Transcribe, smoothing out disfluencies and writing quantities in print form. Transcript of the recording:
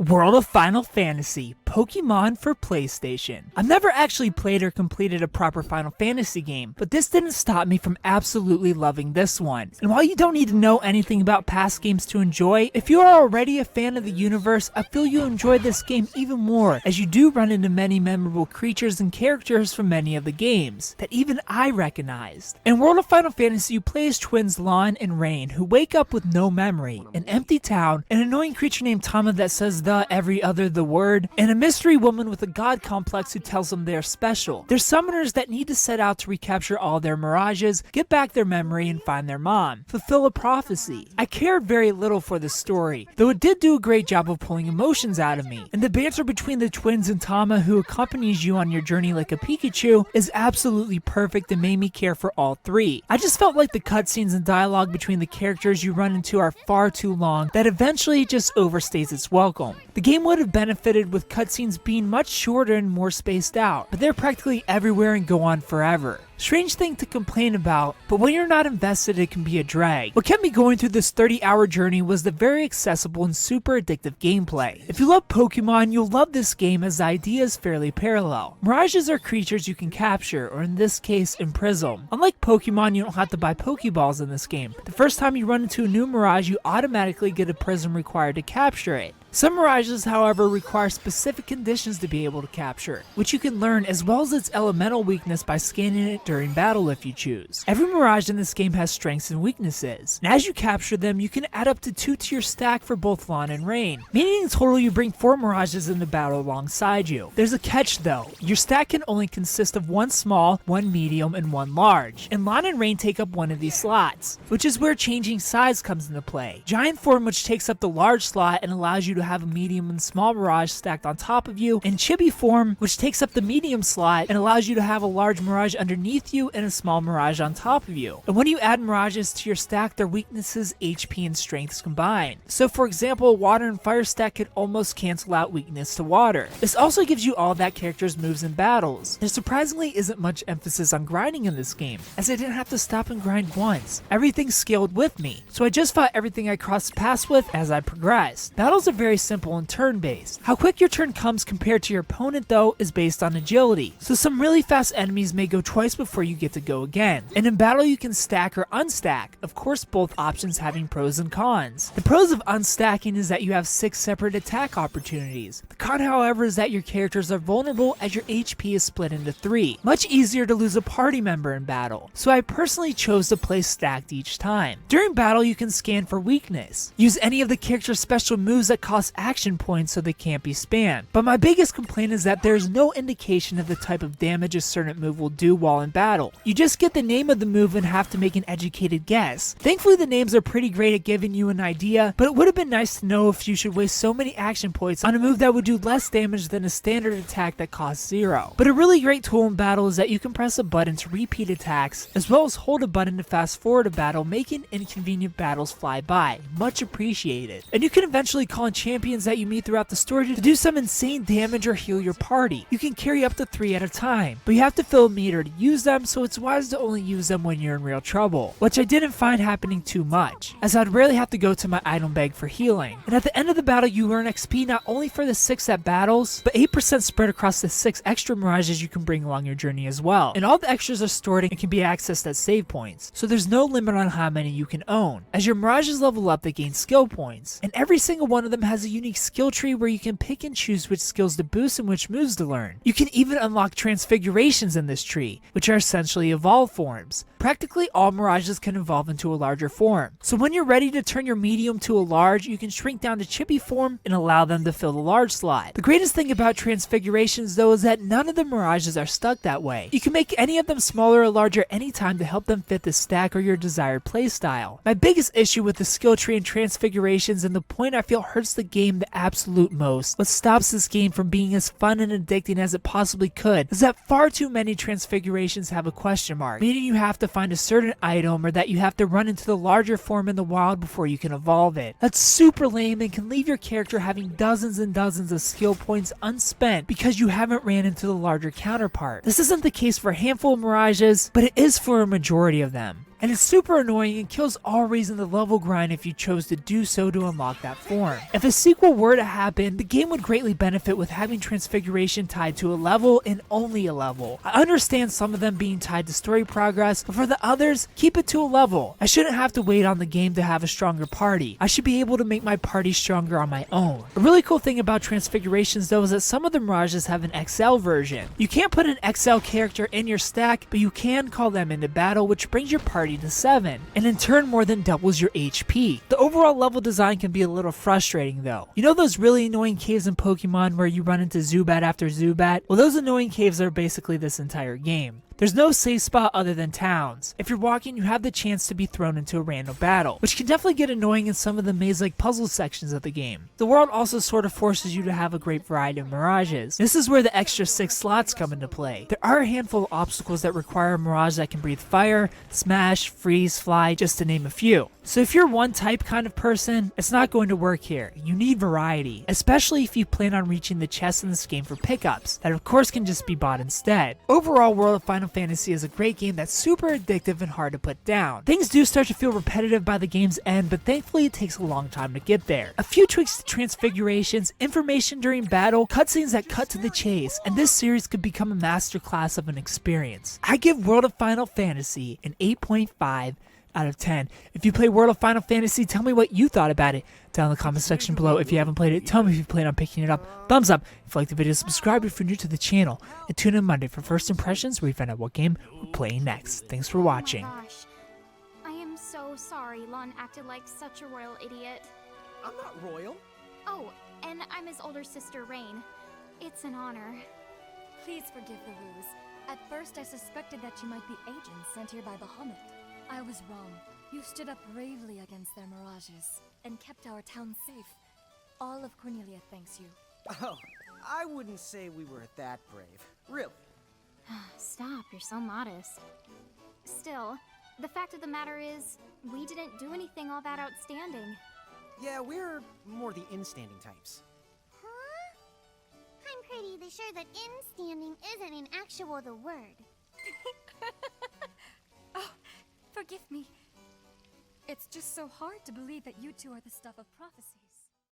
World of Final Fantasy, Pokemon for PlayStation. I've never actually played or completed a proper Final Fantasy game, but this didn't stop me from absolutely loving this one. And while you don't need to know anything about past games to enjoy, if you are already a fan of the universe, I feel you'll enjoy this game even more, as you do run into many memorable creatures and characters from many of the games that even I recognized. In World of Final Fantasy, you play as twins Lon and Rain, who wake up with no memory, an empty town, an annoying creature named Tama that says the every other the word, and a mystery woman with a god complex who tells them they're special. They're summoners that need to set out to recapture all their mirages, get back their memory, and find their mom, fulfill a prophecy. I cared very little for the story, though it did do a great job of pulling emotions out of me, and the banter between the twins and Tama, who accompanies you on your journey like a Pikachu, is absolutely perfect and made me care for all three. I just felt like the cutscenes and dialogue between the characters you run into are far too long that eventually just overstays its welcome. The game would have benefited with cutscenes being much shorter and more spaced out, but they're practically everywhere and go on forever. Strange thing to complain about, but when you're not invested it can be a drag. What kept me going through this 30-hour journey was the very accessible and super addictive gameplay. If you love Pokemon, you'll love this game as the idea is fairly parallel. Mirages are creatures you can capture, or in this case, imprison. Unlike Pokemon, you don't have to buy Pokeballs in this game. The first time you run into a new Mirage, you automatically get a prism required to capture it. Some Mirages, however, require specific conditions to be able to capture, which you can learn, as well as its elemental weakness by scanning it during battle if you choose. Every Mirage in this game has strengths and weaknesses, and as you capture them, you can add up to 2 to your stack for both Lon and Rain, meaning in total you bring 4 Mirages into battle alongside you. There's a catch though, your stack can only consist of 1 small, 1 medium, and 1 large, and Lon and Rain take up one of these slots, which is where changing size comes into play. Giant form, which takes up the large slot and allows you to have a medium and small Mirage stacked on top of you, and Chibi form, which takes up the medium slot and allows you to have a large Mirage underneath you and a small Mirage on top of you. And when you add Mirages to your stack, their weaknesses, HP, and strengths combine. So for example, a water and fire stack could almost cancel out weakness to water. This also gives you all that character's moves in battles. There surprisingly isn't much emphasis on grinding in this game, as I didn't have to stop and grind once. Everything scaled with me, so I just fought everything I crossed paths with as I progressed. Battles are very simple and turn-based. How quick your turn comes compared to your opponent though is based on agility, so some really fast enemies may go twice before you get to go again. And in battle you can stack or unstack, of course both options having pros and cons. The pros of unstacking is that you have 6 separate attack opportunities. The con, however, is that your characters are vulnerable as your HP is split into 3. Much easier to lose a party member in battle, so I personally chose to play stacked each time. During battle you can scan for weakness. Use any of the character's special moves that cost action points so they can't be spammed. But my biggest complaint is that there's no indication of the type of damage a certain move will do while in battle. You just get the name of the move and have to make an educated guess. Thankfully the names are pretty great at giving you an idea, but it would have been nice to know if you should waste so many action points on a move that would do less damage than a standard attack that costs 0. But a really great tool in battle is that you can press a button to repeat attacks, as well as hold a button to fast forward a battle, making inconvenient battles fly by. Much appreciated. And you can eventually call in champions that you meet throughout the story to do some insane damage or heal your party. You can carry up to 3 at a time, but you have to fill a meter to use them, so it's wise to only use them when you're in real trouble, which I didn't find happening too much, as I'd rarely have to go to my item bag for healing. And at the end of the battle you earn XP not only for the 6 at battles, but 8% spread across the 6 extra Mirages you can bring along your journey as well. And all the extras are stored and can be accessed at save points, so there's no limit on how many you can own. As your Mirages level up, they gain skill points, and every single one of them has a unique skill tree where you can pick and choose which skills to boost and which moves to learn. You can even unlock Transfigurations in this tree, which are essentially evolved forms. Practically all Mirages can evolve into a larger form, so when you're ready to turn your medium to a large, you can shrink down to Chibi form and allow them to fill the large slot. The greatest thing about Transfigurations though is that none of the Mirages are stuck that way. You can make any of them smaller or larger anytime to help them fit the stack or your desired playstyle. My biggest issue with the skill tree and Transfigurations, and the point I feel hurts the game the absolute most, what stops this game from being as fun and addicting as it possibly could, is that far too many Transfigurations have a question mark, meaning you have to find a certain item or that you have to run into the larger form in the wild before you can evolve it. That's super lame and can leave your character having dozens and dozens of skill points unspent because you haven't ran into the larger counterpart. This isn't the case for a handful of Mirages, but it is for a majority of them. and it's super annoying and kills all reason to level grind if you chose to do so to unlock that form. If a sequel were to happen, the game would greatly benefit with having Transfiguration tied to a level and only a level. I understand some of them being tied to story progress, but for the others, keep it to a level. I shouldn't have to wait on the game to have a stronger party. I should be able to make my party stronger on my own. A really cool thing about Transfigurations though is that some of the Mirages have an XL version. You can't put an XL character in your stack, but you can call them into battle, which brings your party to 7, and in turn more than doubles your HP. The overall level design can be a little frustrating though. You know those really annoying caves in Pokemon where you run into Zubat after Zubat? Well, those annoying caves are basically this entire game. There's no safe spot other than towns. If you're walking, you have the chance to be thrown into a random battle, which can definitely get annoying in some of the maze-like puzzle sections of the game. The world also sort of forces you to have a great variety of mirages. This is where the extra 6 slots come into play. There are a handful of obstacles that require a mirage that can breathe fire, smash, freeze, fly, just to name a few. So if you're one type kind of person, it's not going to work here. You need variety, especially if you plan on reaching the chests in this game for pickups, that of course can just be bought instead. Overall, World of Final Fantasy is a great game that's super addictive and hard to put down. Things do start to feel repetitive by the game's end, but thankfully it takes a long time to get there. A few tweaks to Transfigurations, information during battle, cutscenes that cut to the chase, and this series could become a masterclass of an experience. I give World of Final Fantasy an 8.5 out of 10. If you play World of Final Fantasy, tell me what you thought about it down in the comment section below. If you haven't played it, tell me if you plan on picking it up. Thumbs up if you like the video, subscribe if you're new to the channel, and tune in Monday for First Impressions where we find out what game we're playing next. Thanks for watching. Gosh, I am so sorry Lon acted like such a royal idiot. I'm not royal. Oh, and I'm his older sister, Rain. It's an honor. Please forgive the ruse. At first I suspected that you might be agents sent here by Bahamut. I was wrong. You stood up bravely against their mirages and kept our town safe. All of Cornelia thanks you. Oh, I wouldn't say we were that brave. Really. Stop, you're so modest. Still, the fact of the matter is, we didn't do anything all that outstanding. Yeah, we're more the in-standing types. Huh? I'm pretty sure that in-standing isn't in actual the word. Forgive me. It's just so hard to believe that you two are the stuff of prophecy.